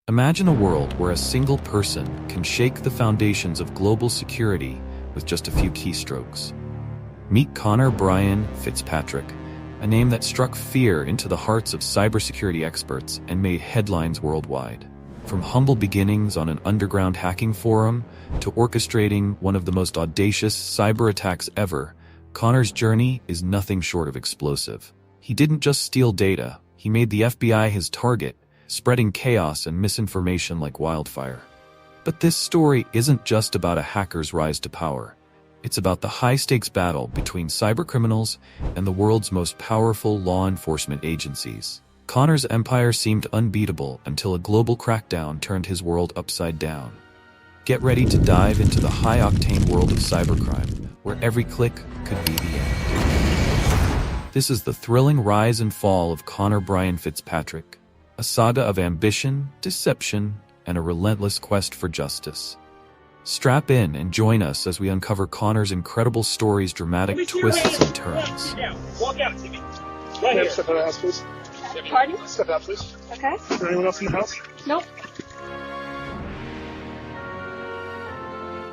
Imagine a world where a single person can shake the foundations of global security with just a few keystrokes. Meet Conor Brian Fitzpatrick, a name that struck fear into the hearts of cybersecurity experts and made headlines worldwide. From humble beginnings on an underground hacking forum to orchestrating one of the most audacious cyber attacks ever, Conor's journey is nothing short of explosive. He didn't just steal data, he made the FBI his target, spreading chaos and misinformation like wildfire. But this story isn't just about a hacker's rise to power. It's about the high-stakes battle between cybercriminals and the world's most powerful law enforcement agencies. Conor's empire seemed unbeatable until a global crackdown turned his world upside down. Get ready to dive into the high-octane world of cybercrime, where every click could be the end. This is the thrilling rise and fall of Conor Brian Fitzpatrick, a saga of ambition, deception, and a relentless quest for justice. Strap in and join us as we uncover Conor's incredible story's dramatic twists and turns. Walk out, Timmy. Right here. Step out of the house, please. Pardon? Step out, please. Okay. Is there anyone else in the house? Nope.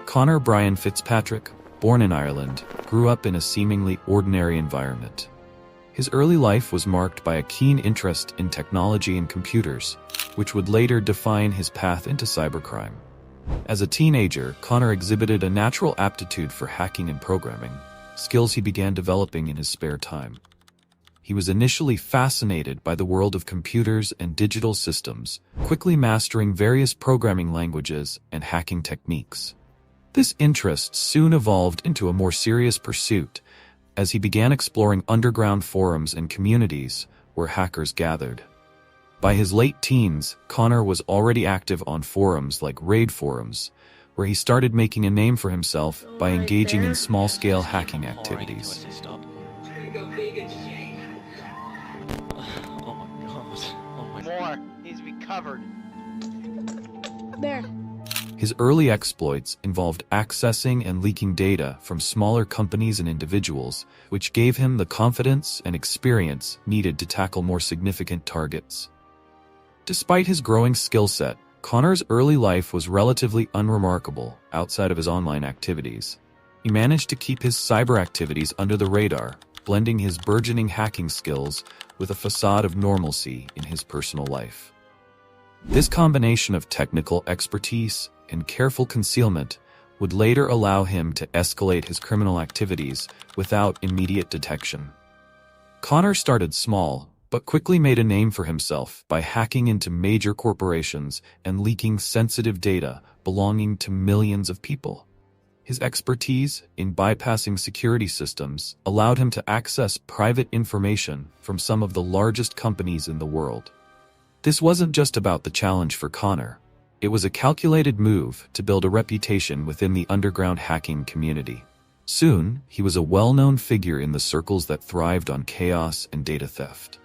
Conor Brian Fitzpatrick, born in Ireland, grew up in a seemingly ordinary environment. His early life was marked by a keen interest in technology and computers, which would later define his path into cybercrime. As a teenager, Conor exhibited a natural aptitude for hacking and programming, skills he began developing in his spare time. He was initially fascinated by the world of computers and digital systems, quickly mastering various programming languages and hacking techniques. This interest soon evolved into a more serious pursuit, as he began exploring underground forums and communities where hackers gathered. By his late teens, Conor was already active on forums like RaidForums, where he started making a name for himself by engaging in small-scale hacking activities. Oh my god. More needs to be covered. There. His early exploits involved accessing and leaking data from smaller companies and individuals, which gave him the confidence and experience needed to tackle more significant targets. Despite his growing skill set, Conor's early life was relatively unremarkable outside of his online activities. He managed to keep his cyber activities under the radar, blending his burgeoning hacking skills with a facade of normalcy in his personal life. This combination of technical expertise and careful concealment would later allow him to escalate his criminal activities without immediate detection. Conor started small, but quickly made a name for himself by hacking into major corporations and leaking sensitive data belonging to millions of people. His expertise in bypassing security systems allowed him to access private information from some of the largest companies in the world. This wasn't just about the challenge for Conor. It was a calculated move to build a reputation within the underground hacking community. Soon, he was a well-known figure in the circles that thrived on chaos and data theft.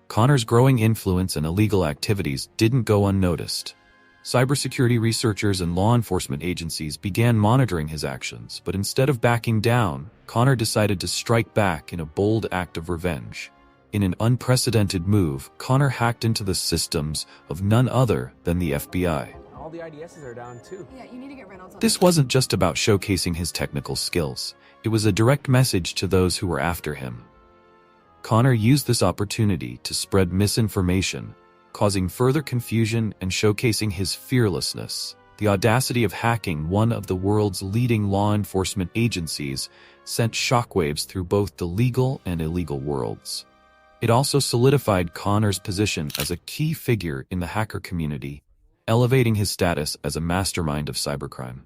Conor's growing influence and illegal activities didn't go unnoticed. Cybersecurity researchers and law enforcement agencies began monitoring his actions, but instead of backing down, Conor decided to strike back in a bold act of revenge. In an unprecedented move, Conor hacked into the systems of none other than the FBI. All the IDSs are down too. Yeah, you need to get Reynolds on This wasn't just about showcasing his technical skills. It was a direct message to those who were after him. Conor used this opportunity to spread misinformation, causing further confusion and showcasing his fearlessness. The audacity of hacking one of the world's leading law enforcement agencies sent shockwaves through both the legal and illegal worlds. It also solidified Conor's position as a key figure in the hacker community, elevating his status as a mastermind of cybercrime.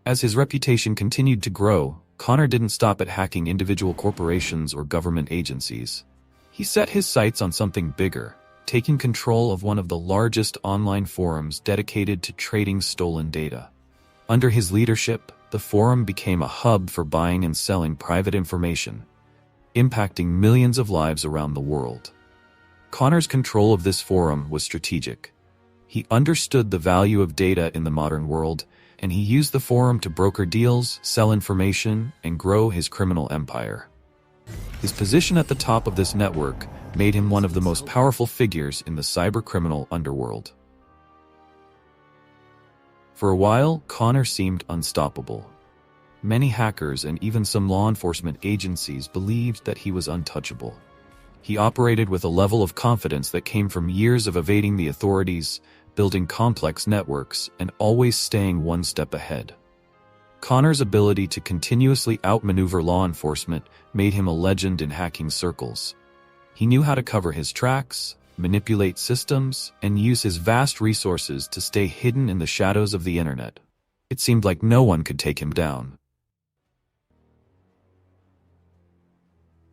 As his reputation continued to grow, Conor didn't stop at hacking individual corporations or government agencies. He set his sights on something bigger, taking control of one of the largest online forums dedicated to trading stolen data. Under his leadership, the forum became a hub for buying and selling private information, impacting millions of lives around the world. Conor's control of this forum was strategic. He understood the value of data in the modern world, and he used the forum to broker deals, sell information, and grow his criminal empire. His position at the top of this network made him one of the most powerful figures in the cybercriminal underworld. For a while, Conor seemed unstoppable. Many hackers and even some law enforcement agencies believed that he was untouchable. He operated with a level of confidence that came from years of evading the authorities, building complex networks, and always staying one step ahead. Conor's ability to continuously outmaneuver law enforcement made him a legend in hacking circles. He knew how to cover his tracks, manipulate systems, and use his vast resources to stay hidden in the shadows of the internet. It seemed like no one could take him down.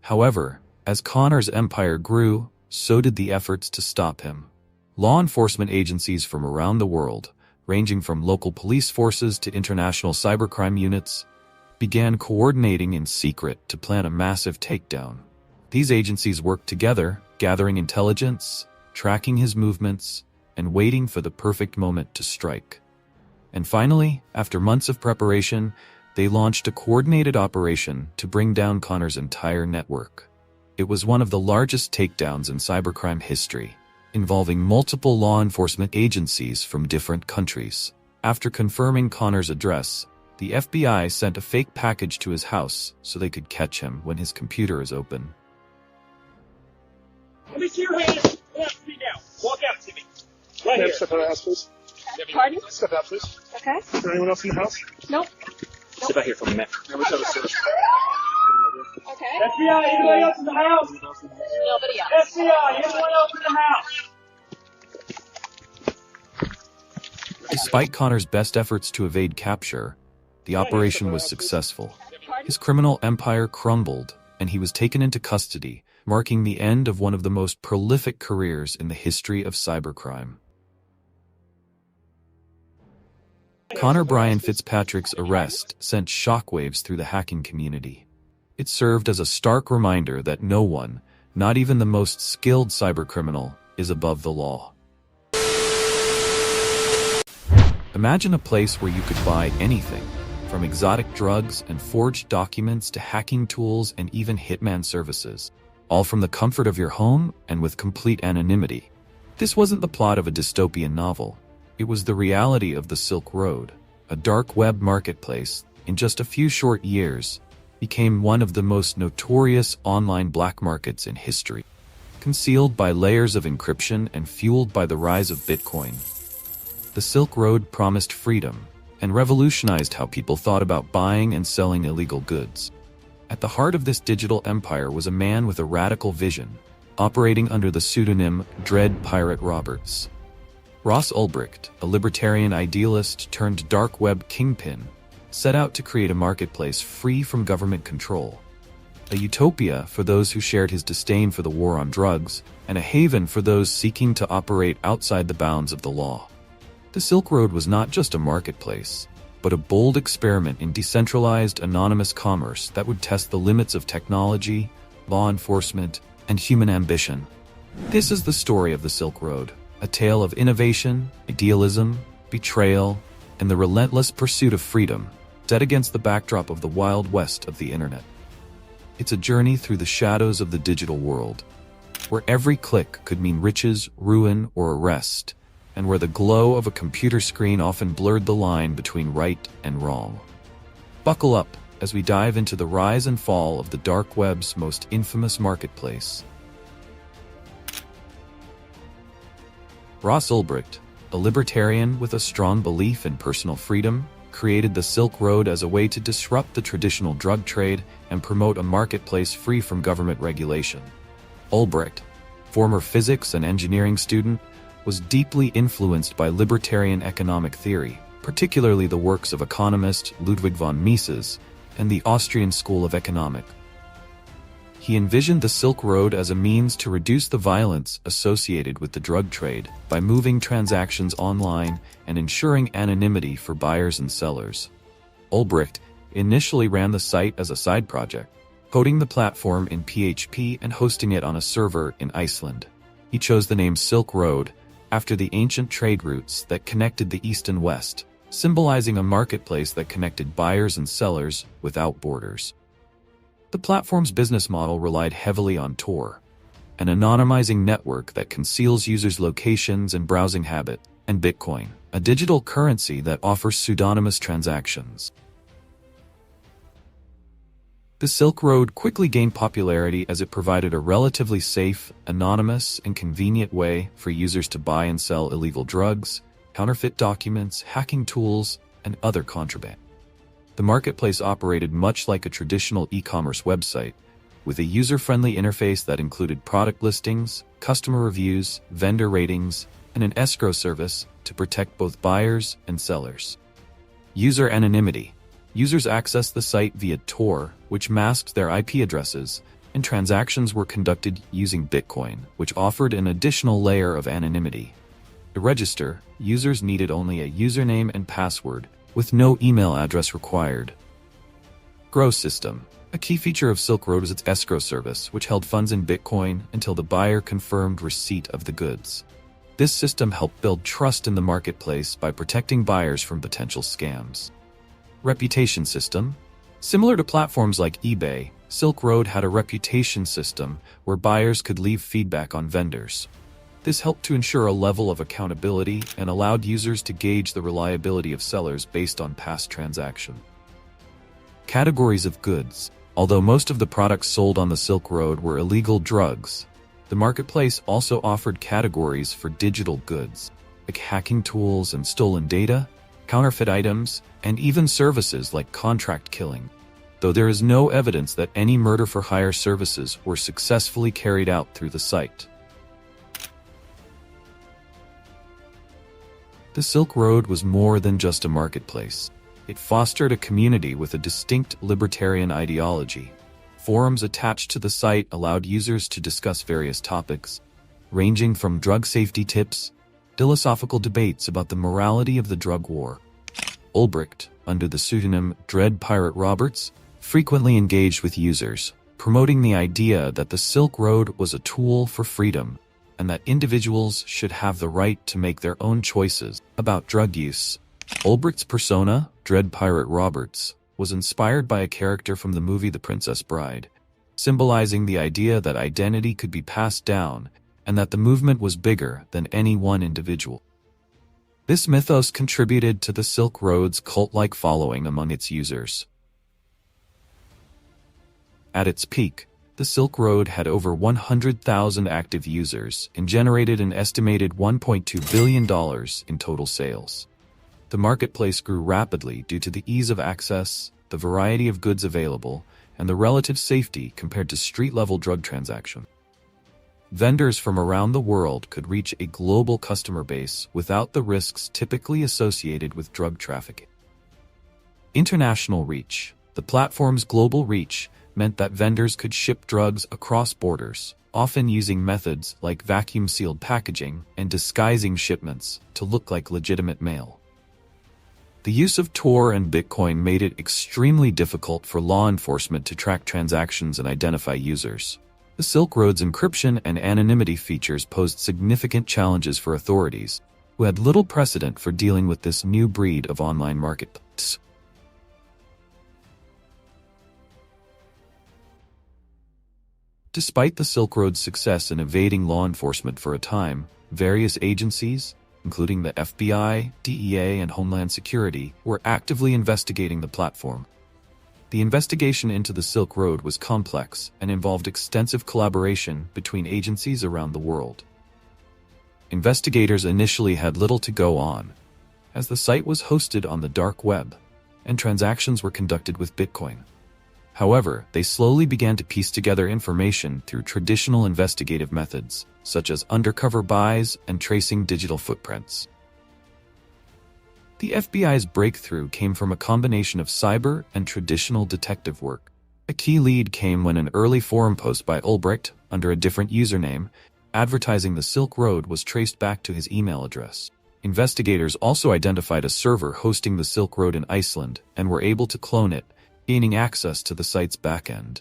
However, as Conor's empire grew, so did the efforts to stop him. Law enforcement agencies from around the world, ranging from local police forces to international cybercrime units, began coordinating in secret to plan a massive takedown. These agencies worked together, gathering intelligence, tracking his movements, and waiting for the perfect moment to strike. And finally, after months of preparation, they launched a coordinated operation to bring down Conor's entire network. It was one of the largest takedowns in cybercrime history, involving multiple law enforcement agencies from different countries. After confirming Conor's address, the FBI sent a fake package to his house so they could catch him when his computer is open. Let me see your hands. Come on, sit down. Walk out to me. Right here. Step out of the house, please. Pardon? Step out, please. Okay. Is there anyone else in the house? Nope. Step out here for a minute. Let's have a search. Okay. FBI, anybody else in the house? Nobody else. FBI, anyone else in the house? Despite Conor's best efforts to evade capture, the operation was successful. His criminal empire crumbled, and he was taken into custody, marking the end of one of the most prolific careers in the history of cybercrime. Conor Brian Fitzpatrick's arrest sent shockwaves through the hacking community. It served as a stark reminder that no one, not even the most skilled cybercriminal, is above the law. Imagine a place where you could buy anything, from exotic drugs and forged documents to hacking tools and even hitman services, all from the comfort of your home and with complete anonymity. This wasn't the plot of a dystopian novel. It was the reality of the Silk Road, a dark web marketplace in just a few short years became one of the most notorious online black markets in history. Concealed by layers of encryption and fueled by the rise of Bitcoin, the Silk Road promised freedom and revolutionized how people thought about buying and selling illegal goods. At the heart of this digital empire was a man with a radical vision, operating under the pseudonym Dread Pirate Roberts. Ross Ulbricht, a libertarian idealist turned dark web kingpin, set out to create a marketplace free from government control, a utopia for those who shared his disdain for the war on drugs, and a haven for those seeking to operate outside the bounds of the law. The Silk Road was not just a marketplace, but a bold experiment in decentralized, anonymous commerce that would test the limits of technology, law enforcement, and human ambition. This is the story of the Silk Road, a tale of innovation, idealism, betrayal, and the relentless pursuit of freedom, set against the backdrop of the Wild West of the internet. It's a journey through the shadows of the digital world, where every click could mean riches, ruin, or arrest, and where the glow of a computer screen often blurred the line between right and wrong. Buckle up as we dive into the rise and fall of the dark web's most infamous marketplace. Ross Ulbricht, a libertarian with a strong belief in personal freedom, created the Silk Road as a way to disrupt the traditional drug trade and promote a marketplace free from government regulation. Ulbricht, former physics and engineering student, was deeply influenced by libertarian economic theory, particularly the works of economist Ludwig von Mises and the Austrian School of Economics. He envisioned the Silk Road as a means to reduce the violence associated with the drug trade by moving transactions online and ensuring anonymity for buyers and sellers. Ulbricht initially ran the site as a side project, coding the platform in PHP and hosting it on a server in Iceland. He chose the name Silk Road after the ancient trade routes that connected the East and West, symbolizing a marketplace that connected buyers and sellers without borders. The platform's business model relied heavily on Tor, an anonymizing network that conceals users' locations and browsing habit, and Bitcoin, a digital currency that offers pseudonymous transactions. The Silk Road quickly gained popularity as it provided a relatively safe, anonymous, and convenient way for users to buy and sell illegal drugs, counterfeit documents, hacking tools, and other contraband. The marketplace operated much like a traditional e-commerce website, with a user-friendly interface that included product listings, customer reviews, vendor ratings, and an escrow service to protect both buyers and sellers. User anonymity. Users accessed the site via Tor, which masked their IP addresses, and transactions were conducted using Bitcoin, which offered an additional layer of anonymity. To register, users needed only a username and password, with no email address required. Grow system. A key feature of Silk Road was its escrow service, which held funds in Bitcoin until the buyer confirmed receipt of the goods. This system helped build trust in the marketplace by protecting buyers from potential scams. Reputation system. Similar to platforms like eBay, Silk Road had a reputation system where buyers could leave feedback on vendors. This helped to ensure a level of accountability and allowed users to gauge the reliability of sellers based on past transactions. Categories of goods. Although most of the products sold on the Silk Road were illegal drugs, the marketplace also offered categories for digital goods, like hacking tools and stolen data, counterfeit items, and even services like contract killing, though there is no evidence that any murder-for-hire services were successfully carried out through the site. The Silk Road was more than just a marketplace. It fostered a community with a distinct libertarian ideology. Forums attached to the site allowed users to discuss various topics, ranging from drug safety tips to philosophical debates about the morality of the drug war. Ulbricht, under the pseudonym Dread Pirate Roberts, frequently engaged with users, promoting the idea that the Silk Road was a tool for freedom and that individuals should have the right to make their own choices about drug use. Ulbricht's persona, Dread Pirate Roberts, was inspired by a character from the movie The Princess Bride, symbolizing the idea that identity could be passed down and that the movement was bigger than any one individual. This mythos contributed to the Silk Road's cult-like following among its users. At its peak, the Silk Road had over 100,000 active users and generated an estimated $1.2 billion in total sales. The marketplace grew rapidly due to the ease of access, the variety of goods available, and the relative safety compared to street-level drug transactions. Vendors from around the world could reach a global customer base without the risks typically associated with drug trafficking. International reach. The platform's global reach meant that vendors could ship drugs across borders, often using methods like vacuum-sealed packaging and disguising shipments to look like legitimate mail. The use of Tor and Bitcoin made it extremely difficult for law enforcement to track transactions and identify users. The Silk Road's encryption and anonymity features posed significant challenges for authorities, who had little precedent for dealing with this new breed of online marketplace. Despite the Silk Road's success in evading law enforcement for a time, various agencies, including the FBI, DEA, and Homeland Security, were actively investigating the platform. The investigation into the Silk Road was complex and involved extensive collaboration between agencies around the world. Investigators initially had little to go on, as the site was hosted on the dark web, and transactions were conducted with Bitcoin. However, they slowly began to piece together information through traditional investigative methods, such as undercover buys and tracing digital footprints. The FBI's breakthrough came from a combination of cyber and traditional detective work. A key lead came when an early forum post by Ulbricht, under a different username, advertising the Silk Road was traced back to his email address. Investigators also identified a server hosting the Silk Road in Iceland and were able to clone it, gaining access to the site's backend.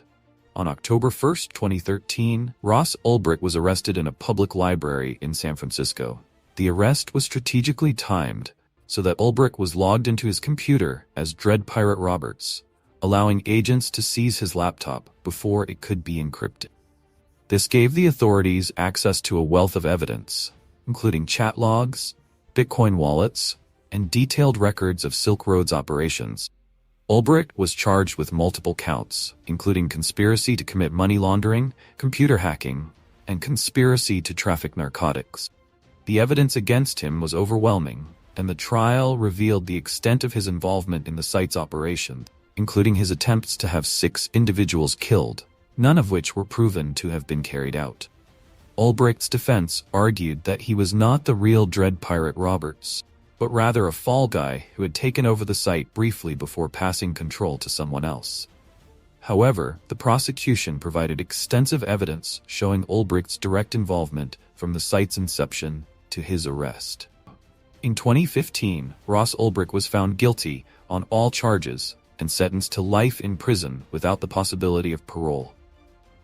On October 1, 2013, Ross Ulbricht was arrested in a public library in San Francisco. The arrest was strategically timed so that Ulbricht was logged into his computer as Dread Pirate Roberts, allowing agents to seize his laptop before it could be encrypted. This gave the authorities access to a wealth of evidence, including chat logs, Bitcoin wallets, and detailed records of Silk Road's operations. Ulbricht was charged with multiple counts, including conspiracy to commit money laundering, computer hacking, and conspiracy to traffic narcotics. The evidence against him was overwhelming, and the trial revealed the extent of his involvement in the site's operation, including his attempts to have 6 individuals killed, none of which were proven to have been carried out. Ulbricht's defense argued that he was not the real Dread Pirate Roberts, but rather a fall guy who had taken over the site briefly before passing control to someone else. However, the prosecution provided extensive evidence showing Ulbricht's direct involvement from the site's inception to his arrest. In 2015, Ross Ulbricht was found guilty on all charges and sentenced to life in prison without the possibility of parole.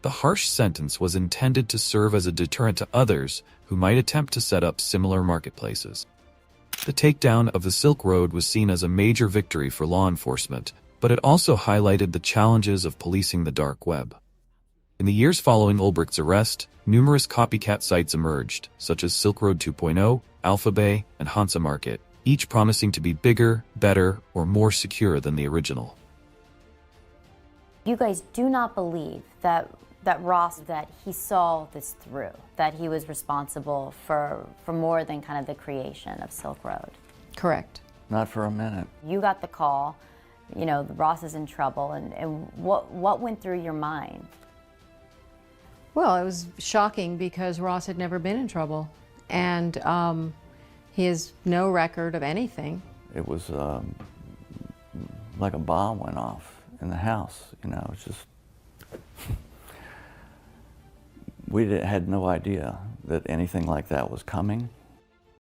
The harsh sentence was intended to serve as a deterrent to others who might attempt to set up similar marketplaces. The takedown of the Silk Road was seen as a major victory for law enforcement, but it also highlighted the challenges of policing the dark web. In the years following Ulbricht's arrest, numerous copycat sites emerged, such as Silk Road 2.0, Alphabay, and Hansa Market, each promising to be bigger, better, or more secure than the original. You guys do not believe that Ross, that he saw this through, that he was responsible for more than kind of the creation of Silk Road? Correct. Not for a minute. You got the call, you know, Ross is in trouble, and what went through your mind? Well, it was shocking because Ross had never been in trouble, and he has no record of anything. It was like a bomb went off in the house, you know, it's just... We had no idea that anything like that was coming.